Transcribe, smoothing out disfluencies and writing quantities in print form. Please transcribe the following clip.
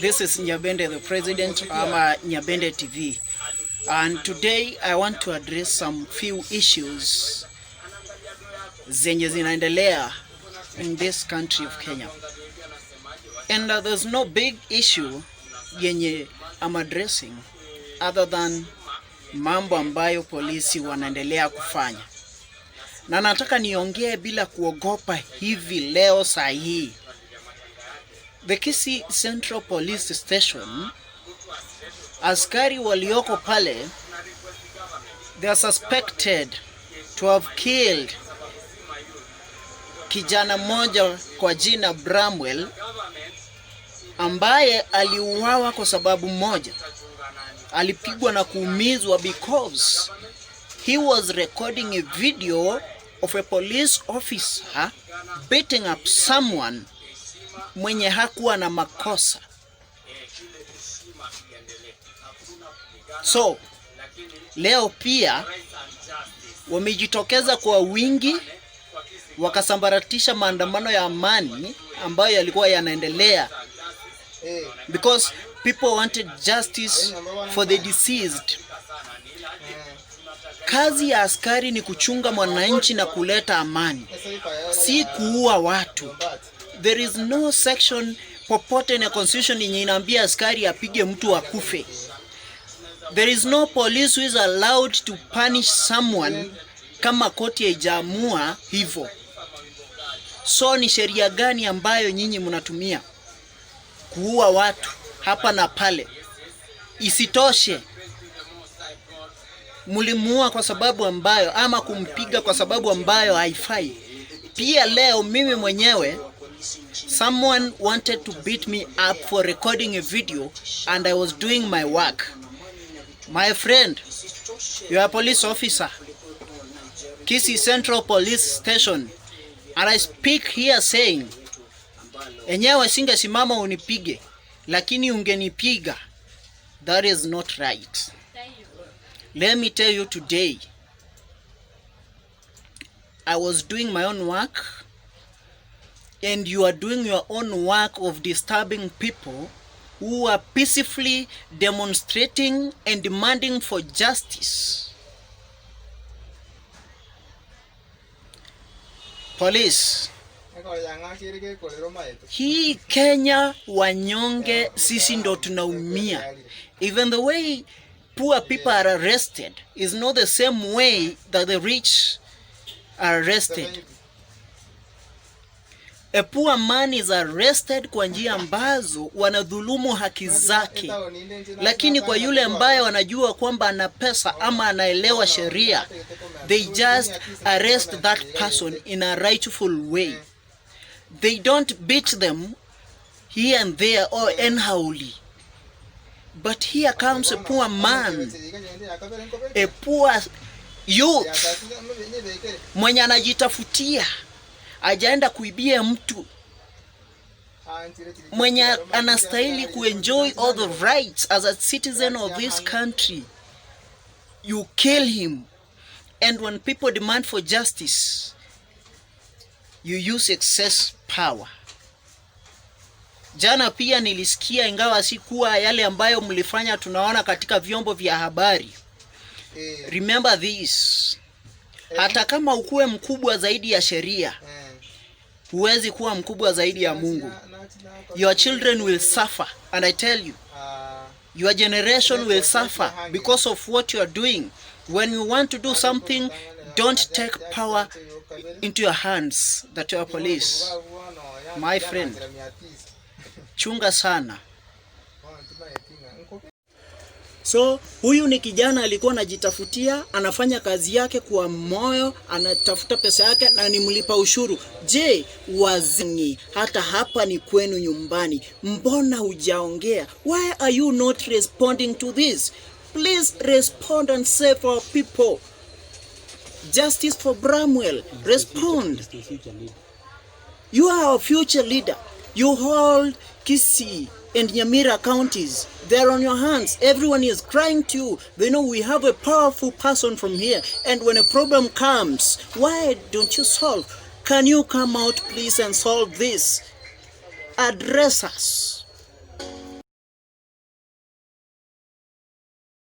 This is Nyabende, the president of Nyabende TV, and today I want to address some few issues zenye zinaendelea in this country of Kenya. And there's no big issue yenye I'm addressing other than mambo ambayo polisi wanaendelea kufanya. Na nataka niongee bila kuogopa hivi leo saa hii. The Kisii Central Police Station, askari walioko pale, they are suspected to have killed kijana mmoja kwa jina BRAMWEL, ambaye aliuawa kwa sababu moja. Alipigwa na kuumizwa because he was recording a video of a police officer beating up someone mwenye hakuwa na makosa. So leo pia wamejitokeza kwa wingi, wakasambaratisha maandamano ya amani ambayo yalikuwa yanaendelea because people wanted justice for the deceased. Kazi ya askari ni kuchunga mwananchi na kuleta amani, si kuua watu. There is no section popote na constitution yenye inaambia askari apige mtu akufe. There is no police who is allowed to punish someone kama koti haijaamua hivyo. So ni sheria gani ambayo nyinyi mnatumia kuua watu hapa na pale? Isitoshe, mulimuua kwa sababu ambayo, ama kumpiga kwa sababu ambayo haifai. Pia leo mimi mwenyewe, someone wanted to beat me up for recording a video and I was doing my work. My friend, you are a police officer, Kisii Central Police Station, and I speak here saying, enyewe singesimama unipige, lakini ungenipiga. That is not right. Let me tell you today, I was doing my own work, and you are doing your own work of disturbing people who are peacefully demonstrating and demanding for justice. Police, hii Kenya wanyonge sisi ndo tunaumia. Even the way poor people are arrested is not the same way that the rich are arrested. A poor man is arrested kwa njia ambazo wanadhulumu haki zake, lakini kwa yule ambaye wanajua kwamba ana pesa ama anaelewa sheria, they just arrest that person in a rightful way. They don't beat them here and there or anyhowly. But here comes a poor man, a poor youth mwenye anajitafutia, ajaenda kuibia mtu, mwenye anastahili kuenjoy all the rights as a citizen of this country. You kill him, and when people demand for justice, you use excess power. Jana pia nilisikia, ingawa sikuwa yale ambayo mlifanya tunaona katika vyombo vya habari. Remember this, hata kama ukuwe mkubwa zaidi ya sheria, huwezi kuwa mkubwa zaidi ya Mungu. Your children will suffer, and I tell you, your generation will suffer because of what you are doing. When you want to do something, don't take power into your hands that you are police. My friend, chunga sana. So huyu ni kijana alikuwa anajitafutia, anafanya kazi yake kwa moyo, anatafuta pesa yake na ni mlipa ushuru. Je, wazingi, hata hapa ni kwenu nyumbani, mbona hujaongea? Why are you not responding to this? Please respond and save our people. Justice for BRAMWEL. Respond. You are our future leader. You hold Kisii and Nyamira counties. They're on your hands. Everyone is crying to you. They know we have a powerful person from here. And when a problem comes, why don't you solve? Can you come out, please, and solve this? Address us.